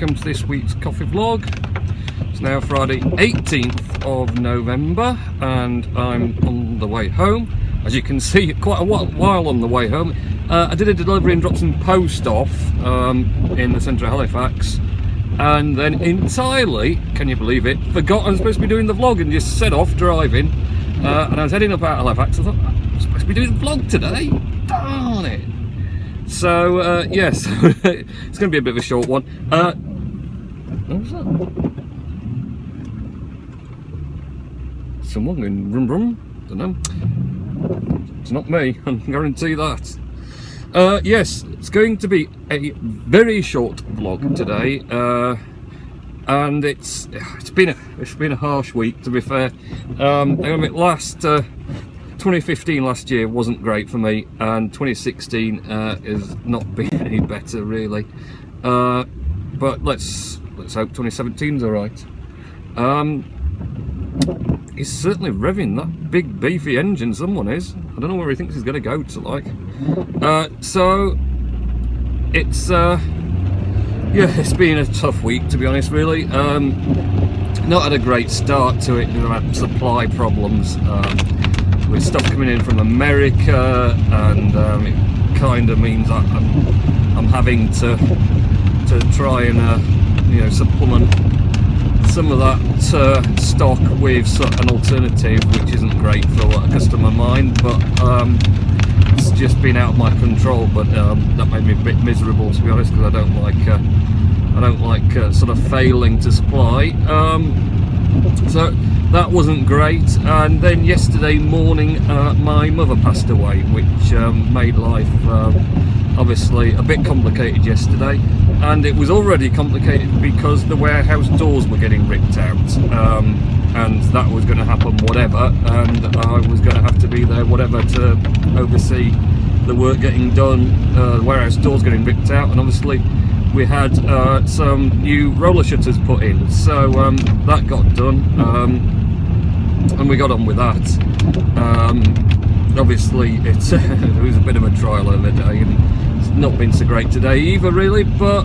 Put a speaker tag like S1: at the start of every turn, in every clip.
S1: welcome to this week's coffee vlog. It's now Friday 18th of November and I'm on the way home. As you can see, quite a while on the way home. I did a delivery and dropped some post off in the centre of Halifax, and then entirely, can you believe it, forgot I was supposed to be doing the vlog and just set off driving. And I was heading up out of Halifax. I thought, I'm supposed to be doing the vlog today, darn it. So yes, it's going to be a bit of a short one. What was that? Someone going vroom vroom? Don't know. It's not me, I can guarantee that. Yes, it's going to be a very short vlog today, and it's been a harsh week, to be fair. I mean, 2015 last year wasn't great for me, and 2016 has not been any better really. But let's hope 2017's all right. He's certainly revving that big beefy engine. Someone is. I don't know where he thinks he's going to go to, like. So it's yeah, it's been a tough week, to be honest. Really, not had a great start to it. We've had supply problems. With stuff coming in from America, and it kind of means that I'm having to try and you know, supplement some of that stock with an alternative, which isn't great for a customer of mine, but it's just been out of my control. But that made me a bit miserable, to be honest, because I don't like sort of failing to supply. So that wasn't great. And then yesterday morning my mother passed away, which made life obviously a bit complicated yesterday, and it was already complicated because the warehouse doors were getting ripped out, and that was going to happen whatever, and I was going to have to be there whatever to oversee the work getting done. The warehouse doors getting ripped out, and obviously we had some new roller shutters put in, so that got done, and we got on with that. Obviously it was a bit of a trial of the day, and it's not been so great today either really, but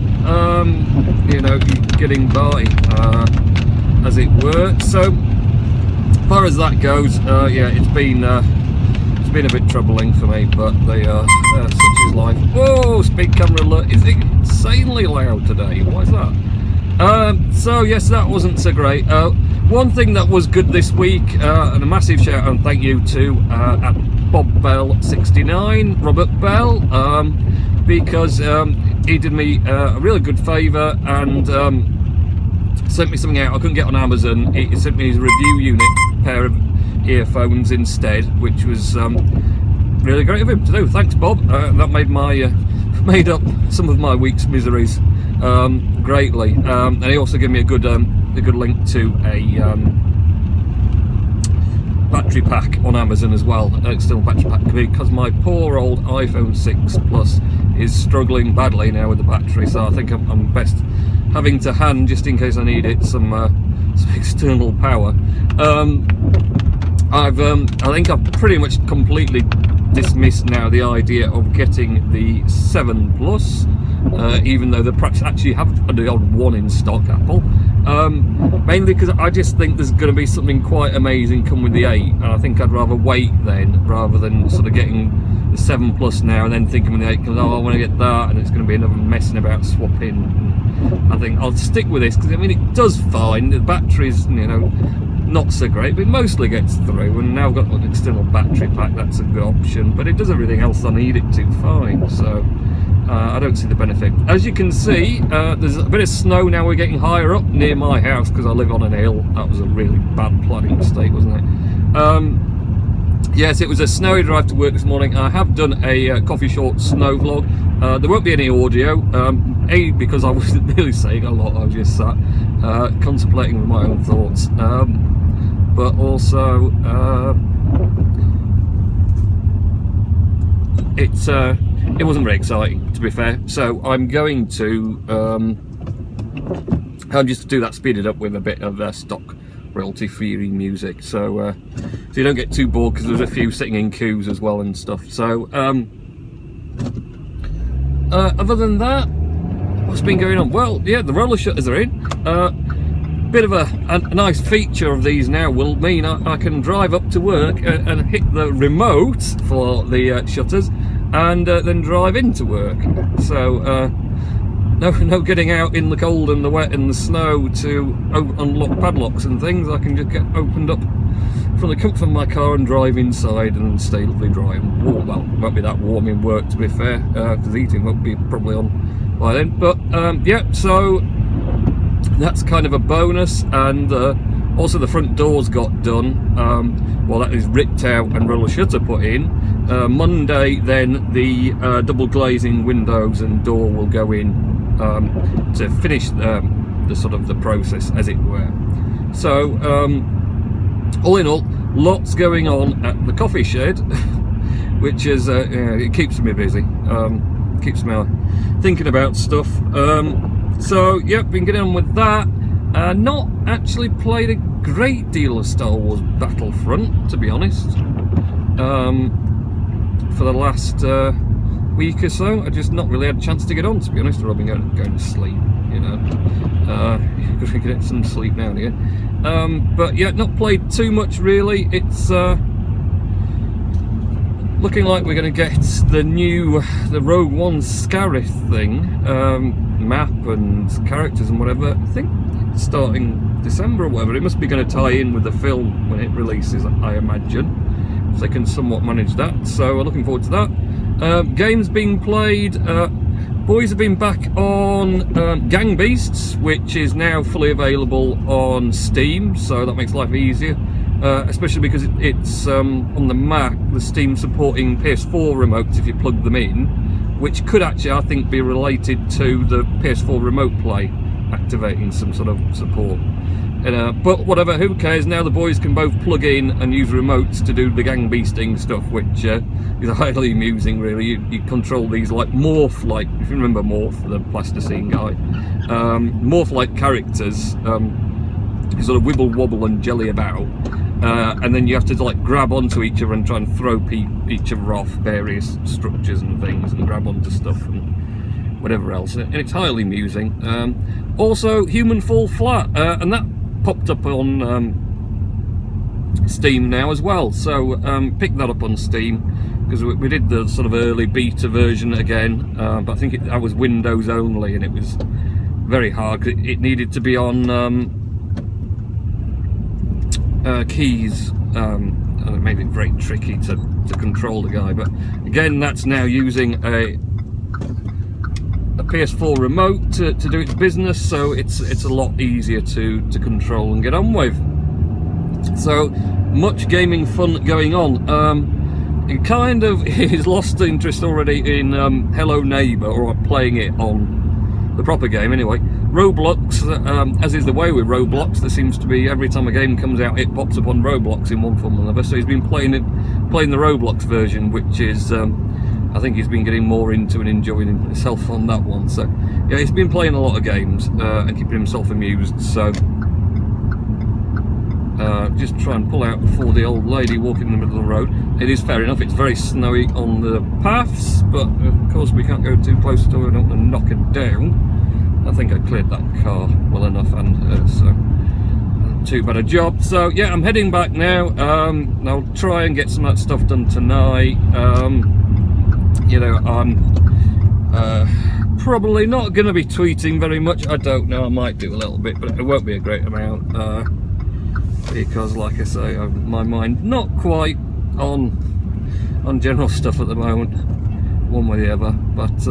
S1: you know, getting by as it were. So as far as that goes, yeah, it's been a bit troubling for me, but they are such is life. Whoa, speed camera alert is insanely loud today. Why is that? So yes, that wasn't so great. One thing that was good this week, and a massive shout out and thank you to at Bob Bell 69, Robert Bell, because he did me a really good favour and sent me something out I couldn't get on Amazon. He sent me his review unit pair of earphones instead, which was really great of him to do. Thanks, Bob. That made made up some of my week's miseries greatly. And he also gave me a good link to a battery pack on Amazon as well, an external battery pack, because my poor old iPhone 6 Plus is struggling badly now with the battery, so I think I'm best having to hand, just in case I need it, some external power. I think I've pretty much completely dismissed now the idea of getting the 7 Plus, even though they perhaps actually have the odd one in stock, Apple. Mainly because I just think there's going to be something quite amazing come with the 8, and I think I'd rather wait then, rather than sort of getting the 7 Plus now and then thinking when the 8 comes, oh, I want to get that, and it's going to be another messing about swapping. I think I'll stick with this because I mean it does fine. The battery's, you know, not so great, but it mostly gets through, and now I've got an external battery pack. That's a good option, but it does everything else I need it to fine, so I don't see the benefit. As you can see, there's a bit of snow now. We're getting higher up near my house because I live on an hill. That was a really bad planning mistake, wasn't it? Yes, it was a snowy drive to work this morning. I have done a coffee short snow vlog. There won't be any audio, A, because I wasn't really saying a lot. I was just sat contemplating with my own thoughts, but also it wasn't very exciting, to be fair. So I'm going to just do that speeded up with a bit of stock royalty-free music, so you don't get too bored, because there's a few sitting in queues as well and stuff. So other than that, what's been going on? Well, yeah, the roller shutters are in. Bit of a nice feature of these now will mean I can drive up to work and hit the remote for the shutters, and then drive into work. So no getting out in the cold and the wet and the snow to unlock padlocks and things. I can just get opened up from the comfort of my car and drive inside and stay lovely dry and warm. Well, it won't be that warm in work, to be fair, because the heating won't be probably on by then. But yeah, so that's kind of a bonus. And also the front doors got done. Well, that is ripped out and roller shutter put in. Monday then the double glazing windows and door will go in to finish the sort of the process, as it were. So all in all, lots going on at the coffee shed, which is it keeps me busy, keeps me thinking about stuff. So yeah, been getting on with that. Not actually played a great deal of Star Wars Battlefront, to be honest, for the last week or so. I just not really had a chance to get on, to be honest, or I've been going to sleep, you know. Gotta get some sleep now and again. But yeah, not played too much really. It's looking like we're going to get the Rogue One Scarif thing, map and characters and whatever. I think starting December or whatever. It must be going to tie in with the film when it releases, I imagine, if they can somewhat manage that. So we're looking forward to that. Games being played. Boys have been back on Gang Beasts, which is now fully available on Steam, so that makes life easier. Especially because it's on the Mac, the Steam supporting PS4 remotes if you plug them in, which could actually, I think, be related to the PS4 remote play activating some sort of support. But whatever, who cares? Now the boys can both plug in and use remotes to do the gang beasting stuff, which is highly amusing, really. You control these like Morph-like, if you remember Morph, the plasticine guy, Morph-like characters. You sort of wibble wobble and jelly about, and then you have to like grab onto each other and try and throw each other off various structures and things, and grab onto stuff and whatever else, and it's highly amusing. Also Human Fall Flat, and that popped up on Steam now as well, so pick that up on Steam, because we did the sort of early beta version again, but I think that was Windows only, and it was very hard. It needed to be on keys, and it made it very tricky to control the guy. But again, that's now using a PS4 remote to do its business, so it's a lot easier to control and get on with. So much gaming fun going on. It kind of is lost interest already in Hello Neighbour, or playing it on the proper game anyway. Roblox, as is the way with Roblox, there seems to be, every time a game comes out, it pops up on Roblox in one form or another. So he's been playing the Roblox version, which is, I think he's been getting more into and enjoying himself on that one. So yeah, he's been playing a lot of games and keeping himself amused. So just try and pull out before the old lady walking in the middle of the road. It is fair enough, it's very snowy on the paths, but of course we can't go too close to her, I don't want to knock her down. I think I cleared that car well enough, and so not too bad a job. So yeah, I'm heading back now. I'll try and get some of that stuff done tonight. You know, I'm probably not going to be tweeting very much. I don't know, I might do a little bit, but it won't be a great amount, because like I say, my mind not quite on general stuff at the moment, one way or the other. But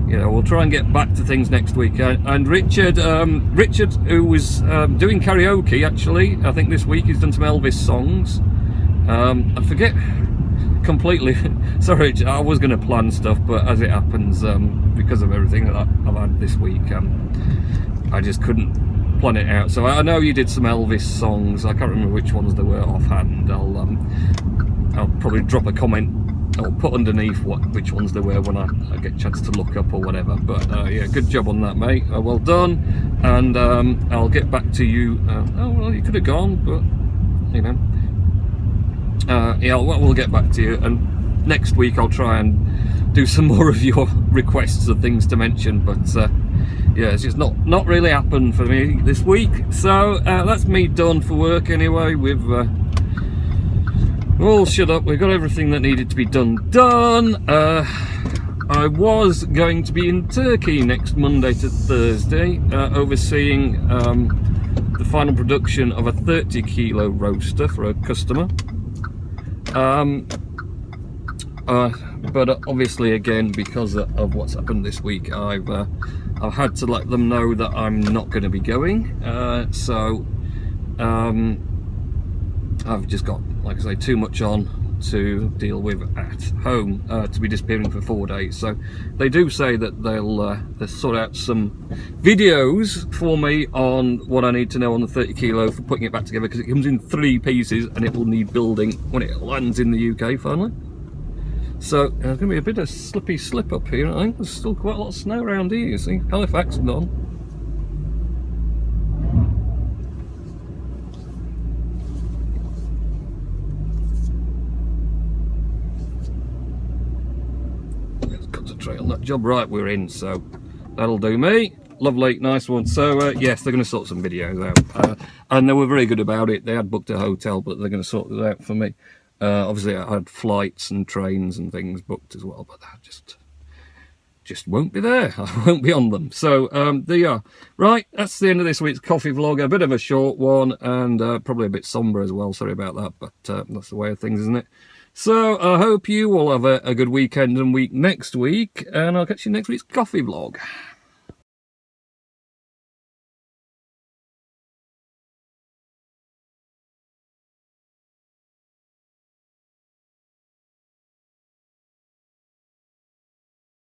S1: you know, we'll try and get back to things next week. And Richard, who was doing karaoke, actually, I think this week he's done some Elvis songs. I forget completely. Sorry, I was going to plan stuff, but as it happens, because of everything that I've had this week, I just couldn't plan it out. So I know you did some Elvis songs. I can't remember which ones they were offhand. I'll probably drop a comment. I'll put underneath which ones they were when I get a chance to look up or whatever. But yeah, good job on that, mate. Well done. And I'll get back to you. Oh well, you could have gone, but you know. Yeah, we'll get back to you. And next week I'll try and do some more of your requests of things to mention, but yeah, it's just not really happened for me this week. So that's me done for work anyway. We've all shut up, we've got everything that needed to be done. I was going to be in Turkey next Monday to Thursday, overseeing the final production of a 30 kilo roaster for a customer. But obviously, again, because of what's happened this week, I've had to let them know that I'm not going to be going. So I've just got, like I say, too much on to deal with at home to be disappearing for 4 days. So they do say that they'll sort out some videos for me on what I need to know on the 30 kilo for putting it back together, because it comes in 3 pieces and it will need building when it lands in the UK finally. So there's going to be a bit of slippy slip up here. I think there's still quite a lot of snow around here, you see. Halifax is gone. Let's concentrate on that job. Right, we're in, so that'll do me. Lovely, nice one. So yes, they're going to sort some videos out, and they were very good about it. They had booked a hotel, but they're going to sort it out for me. Obviously I had flights and trains and things booked as well, but that just won't be there. I won't be on them. So there you are. Right, that's the end of this week's coffee vlog. A bit of a short one, and probably a bit sombre as well. Sorry about that, but that's the way of things, isn't it? So I hope you all have a good weekend and week next week, and I'll catch you next week's coffee vlog.